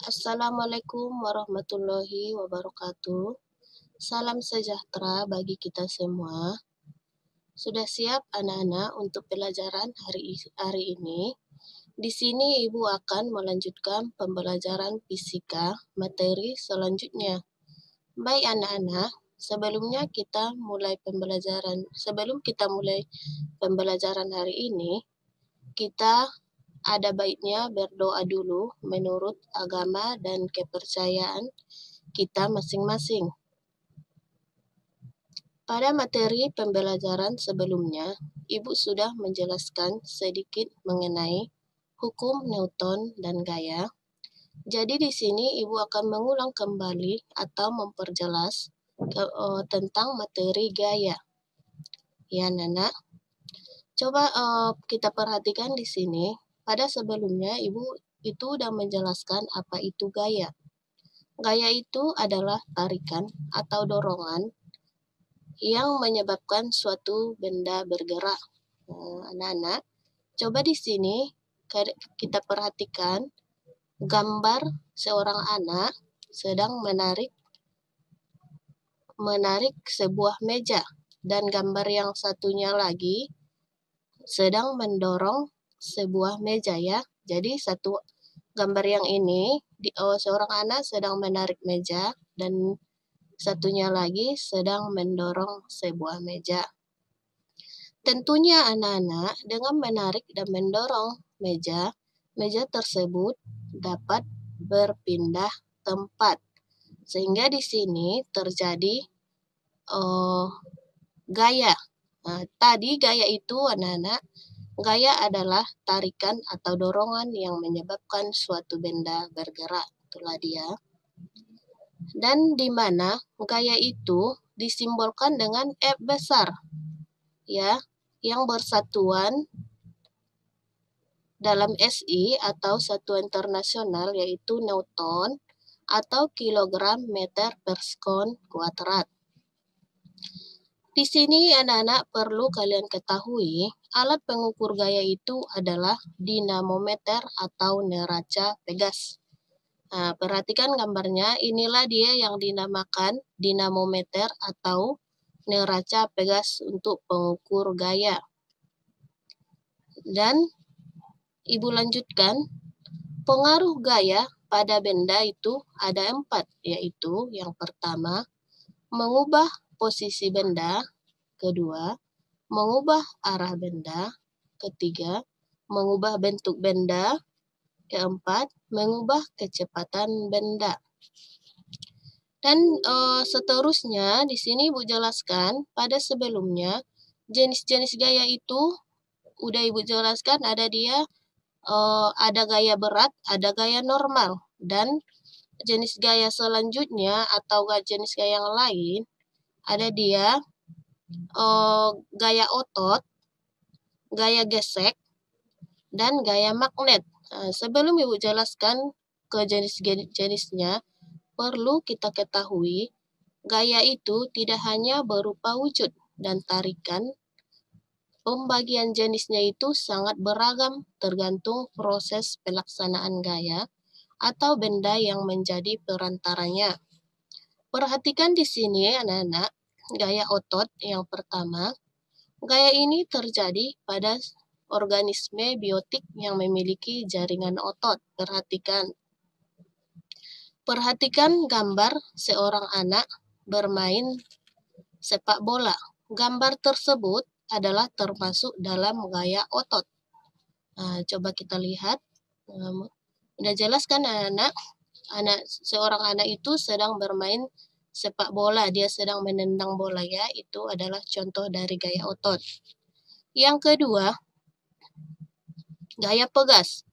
Assalamualaikum warahmatullahi wabarakatuh. Salam sejahtera bagi kita semua. Sudah siap anak-anak untuk pelajaran hari ini? Di sini Ibu akan melanjutkan pembelajaran fisika materi selanjutnya. Baik anak-anak, sebelum kita mulai pembelajaran hari ini, kita ada baiknya berdoa dulu menurut agama dan kepercayaan kita masing-masing. Pada materi pembelajaran sebelumnya, Ibu sudah menjelaskan sedikit mengenai hukum Newton dan gaya. Jadi di sini Ibu akan mengulang kembali atau memperjelas tentang materi gaya. Ya, Nana. Coba kita perhatikan di sini. Pada sebelumnya Ibu itu sudah menjelaskan apa itu gaya. Gaya itu adalah tarikan atau dorongan yang menyebabkan suatu benda bergerak. Anak-anak, coba di sini kita perhatikan gambar seorang anak sedang menarik sebuah meja, dan gambar yang satunya lagi sedang mendorong sebuah meja ya. Jadi satu gambar yang ini seorang anak sedang menarik meja dan satunya lagi sedang mendorong sebuah meja. Tentunya anak-anak dengan menarik dan mendorong meja tersebut dapat berpindah tempat. Sehingga di sini terjadi gaya. Nah, tadi gaya itu anak-anak, gaya adalah tarikan atau dorongan yang menyebabkan suatu benda bergerak. Itulah dia. Dan di mana gaya itu disimbolkan dengan F besar, ya, yang bersatuan dalam SI atau satuan internasional yaitu Newton atau kilogram meter per sekon kuadrat. Di sini anak-anak perlu kalian ketahui, alat pengukur gaya itu adalah dinamometer atau neraca pegas. Nah, perhatikan gambarnya, inilah dia yang dinamakan dinamometer atau neraca pegas untuk pengukur gaya. Dan Ibu lanjutkan, pengaruh gaya pada benda itu ada 4, yaitu yang pertama, mengubah posisi benda, kedua, mengubah arah benda, ketiga, mengubah bentuk benda, keempat, mengubah kecepatan benda. Dan seterusnya di sini Ibu jelaskan pada sebelumnya jenis-jenis gaya itu udah Ibu jelaskan, ada dia ada gaya berat, ada gaya normal, dan jenis gaya selanjutnya atau jenis gaya yang lain ada dia gaya otot, gaya gesek, dan gaya magnet. Sebelum Ibu jelaskan ke jenis-jenisnya, perlu kita ketahui gaya itu tidak hanya berupa wujud dan tarikan. Pembagian jenisnya itu sangat beragam tergantung proses pelaksanaan gaya atau benda yang menjadi perantaranya. Perhatikan di sini anak-anak, gaya otot yang pertama. Gaya ini terjadi pada organisme biotik yang memiliki jaringan otot. Perhatikan gambar seorang anak bermain sepak bola. Gambar tersebut adalah termasuk dalam gaya otot. Coba kita lihat. Udah jelas kan anak? Seorang anak itu sedang bermain sepak bola. Dia sedang menendang bola ya. Itu adalah contoh dari gaya otot. Yang kedua, gaya pegas.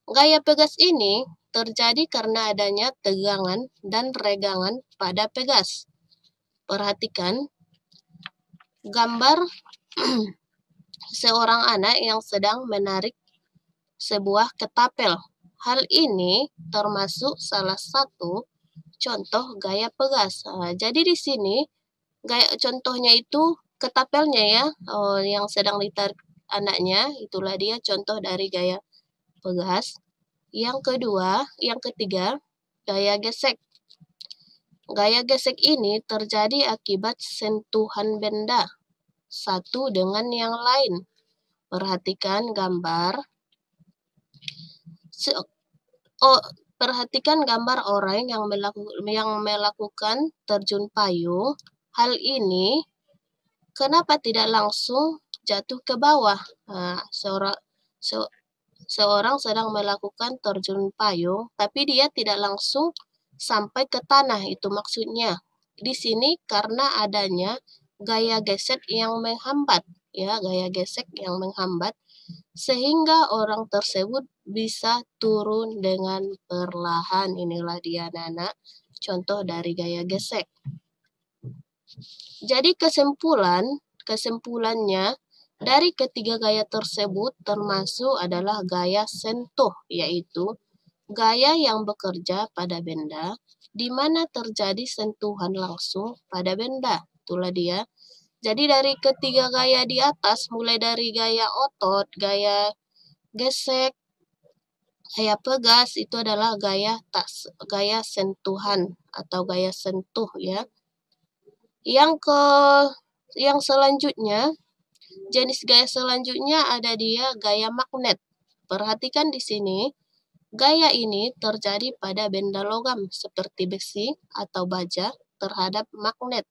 Gaya pegas ini terjadi karena adanya tegangan dan regangan pada pegas. Perhatikan gambar seorang anak yang sedang menarik sebuah ketapel. Hal ini termasuk salah satu contoh gaya pegas. Jadi di sini gaya contohnya itu ketapelnya ya, yang sedang ditarik anaknya, itulah dia contoh dari gaya pegas. Yang ketiga, gaya gesek. Gaya gesek ini terjadi akibat sentuhan benda satu dengan yang lain. Perhatikan gambar. Perhatikan gambar orang yang melakukan terjun payung. Hal ini kenapa tidak langsung jatuh ke bawah? Nah, seorang sedang melakukan terjun payung, tapi dia tidak langsung sampai ke tanah, itu maksudnya. Di sini karena adanya gaya gesek yang menghambat, ya, gaya gesek yang menghambat, sehingga orang tersebut bisa turun dengan perlahan. Inilah dia anak-anak, contoh dari gaya gesek. Jadi kesimpulannya, dari ketiga gaya tersebut termasuk adalah gaya sentuh, yaitu gaya yang bekerja pada benda, di mana terjadi sentuhan langsung pada benda. Itulah dia. Jadi dari ketiga gaya di atas, mulai dari gaya otot, gaya gesek, gaya pegas, itu adalah gaya sentuhan atau gaya sentuh, ya. Yang selanjutnya, jenis gaya selanjutnya ada dia gaya magnet. Perhatikan di sini, gaya ini terjadi pada benda logam seperti besi atau baja terhadap magnet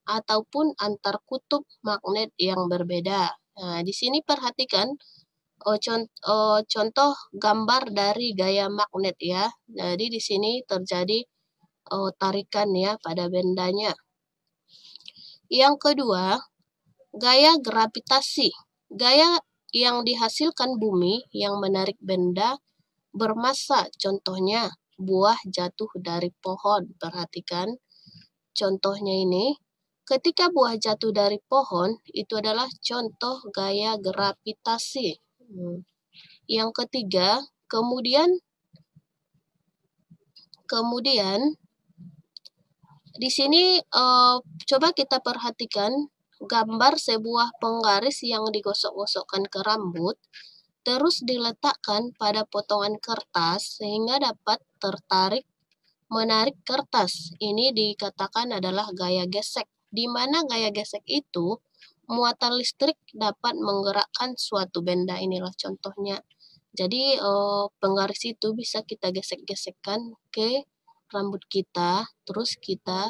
ataupun antar kutub magnet yang berbeda. Nah, di sini perhatikan contoh gambar dari gaya magnet, ya. Jadi di sini terjadi tarikan, ya, pada bendanya. Yang kedua, gaya gravitasi. Gaya yang dihasilkan bumi yang menarik benda bermassa, contohnya buah jatuh dari pohon. Perhatikan contohnya ini. Ketika buah jatuh dari pohon, itu adalah contoh gaya gravitasi. Yang ketiga, kemudian di sini coba kita perhatikan gambar sebuah penggaris yang digosok-gosokkan ke rambut, terus diletakkan pada potongan kertas sehingga dapat menarik kertas. Ini dikatakan adalah gaya gesek, di mana gaya gesek itu muatan listrik dapat menggerakkan suatu benda. Inilah contohnya. Jadi penggaris itu bisa kita gesek-gesekkan ke rambut kita, terus kita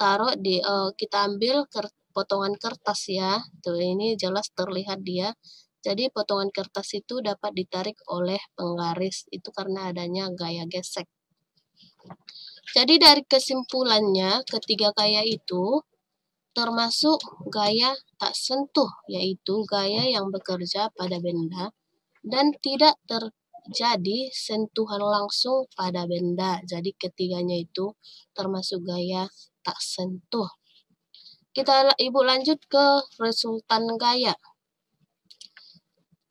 taruh di kita ambil potongan kertas, ya. Tuh, ini jelas terlihat dia. Jadi potongan kertas itu dapat ditarik oleh penggaris, itu karena adanya gaya gesek. Jadi dari kesimpulannya, ketiga gaya itu termasuk gaya tak sentuh, yaitu gaya yang bekerja pada benda dan tidak terjadi sentuhan langsung pada benda. Jadi ketiganya itu termasuk gaya tak sentuh. Ibu lanjut ke resultan gaya.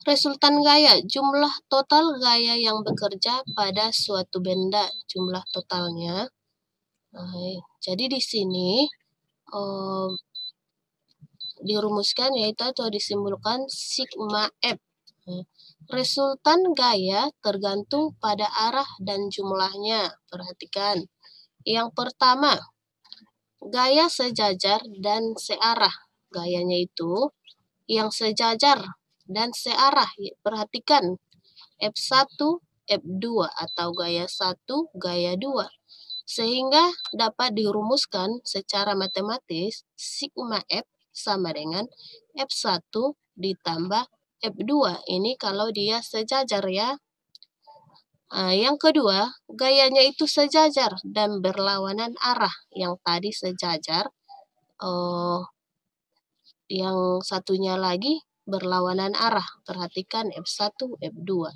Resultan gaya, jumlah total gaya yang bekerja pada suatu benda, jumlah totalnya. Jadi di sini dirumuskan, yaitu atau disimbolkan sigma F. Resultan gaya tergantung pada arah dan jumlahnya. Perhatikan. Yang pertama, gaya sejajar dan searah. Gayanya itu yang sejajar dan searah. Perhatikan. F1, F2 atau gaya 1, gaya 2. Sehingga dapat dirumuskan secara matematis sigma F sama dengan F1 ditambah F2. Ini kalau dia sejajar, ya. Yang kedua, gayanya itu sejajar dan berlawanan arah. Yang tadi sejajar, yang satunya lagi berlawanan arah. Perhatikan F1, F2.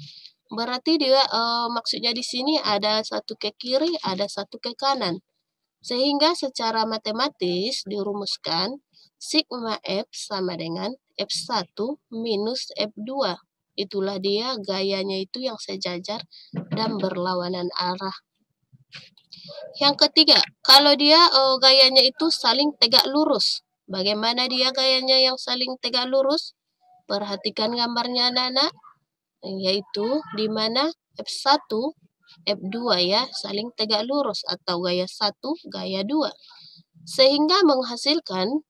Berarti dia maksudnya di sini ada satu ke kiri, ada satu ke kanan. Sehingga secara matematis dirumuskan sigma F sama dengan F1 minus F2. Itulah dia gayanya itu yang sejajar dan berlawanan arah. Yang ketiga, kalau dia gayanya itu saling tegak lurus. Bagaimana dia gayanya yang saling tegak lurus? Perhatikan gambarnya, anak-anak. yaitu di mana F1, F2 ya saling tegak lurus atau gaya 1, gaya 2. Sehingga menghasilkan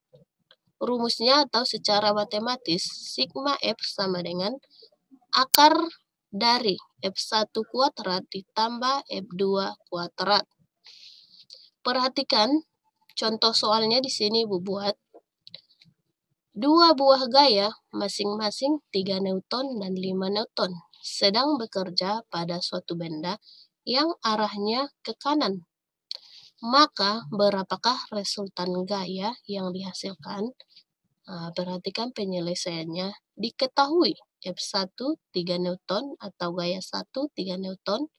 rumusnya atau secara matematis sigma F sama dengan akar dari F1 kuadrat ditambah F2 kuadrat. Perhatikan contoh soalnya di sini Ibu buat. Dua buah gaya masing-masing 3 Newton dan 5 Newton sedang bekerja pada suatu benda yang arahnya ke kanan. Maka berapakah resultan gaya yang dihasilkan? Perhatikan penyelesaiannya. Diketahui F1 3 Newton atau gaya 1 3 Newton,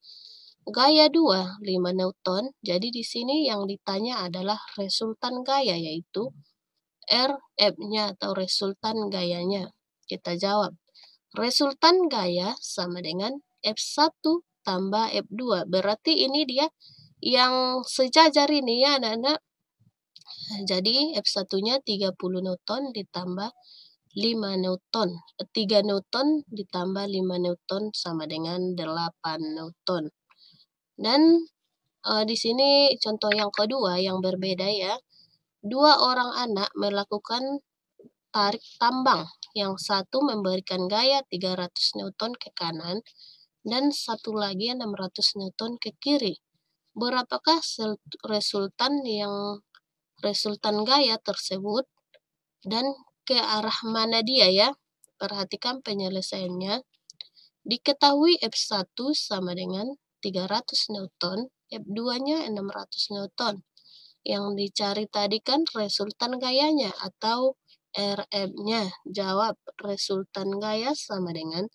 gaya 2 5 Newton. Jadi di sini yang ditanya adalah resultan gaya yaitu RF-nya atau resultan gayanya. Kita jawab. Resultan gaya sama dengan F1 tambah F2. Berarti ini dia yang sejajar ini ya anak-anak. Jadi F1-nya 30 Newton ditambah 5 Newton. 3 Newton ditambah 5 Newton sama dengan 8 Newton. Dan di sini contoh yang kedua yang berbeda ya. Dua orang anak melakukan tarik tambang. Yang satu memberikan gaya 300 Newton ke kanan dan satu lagi 600 Newton ke kiri. Berapakah resultan gaya tersebut dan ke arah mana dia ya? Perhatikan penyelesaiannya. Diketahui F1 sama dengan 300 Newton, F2-nya 600 Newton. Yang dicari tadi kan resultan gayanya atau RF-nya. Jawab, resultan gaya sama dengan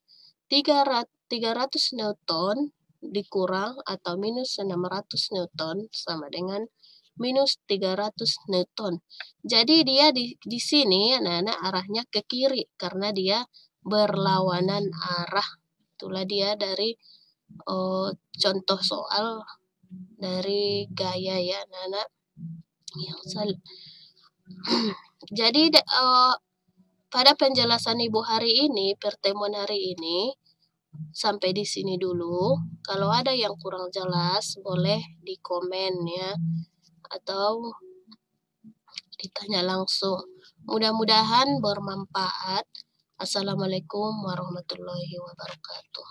300 Newton dikurang atau minus 600 Newton sama dengan minus 300 Newton. Jadi dia di sini anak-anak arahnya ke kiri karena dia berlawanan arah. Itulah dia dari contoh soal dari gaya ya anak-anak. Jadi pada penjelasan Ibu hari ini, pertemuan hari ini, sampai di sini dulu. Kalau ada yang kurang jelas, boleh di komen ya. Atau ditanya langsung. Mudah-mudahan bermanfaat. Assalamualaikum warahmatullahi wabarakatuh.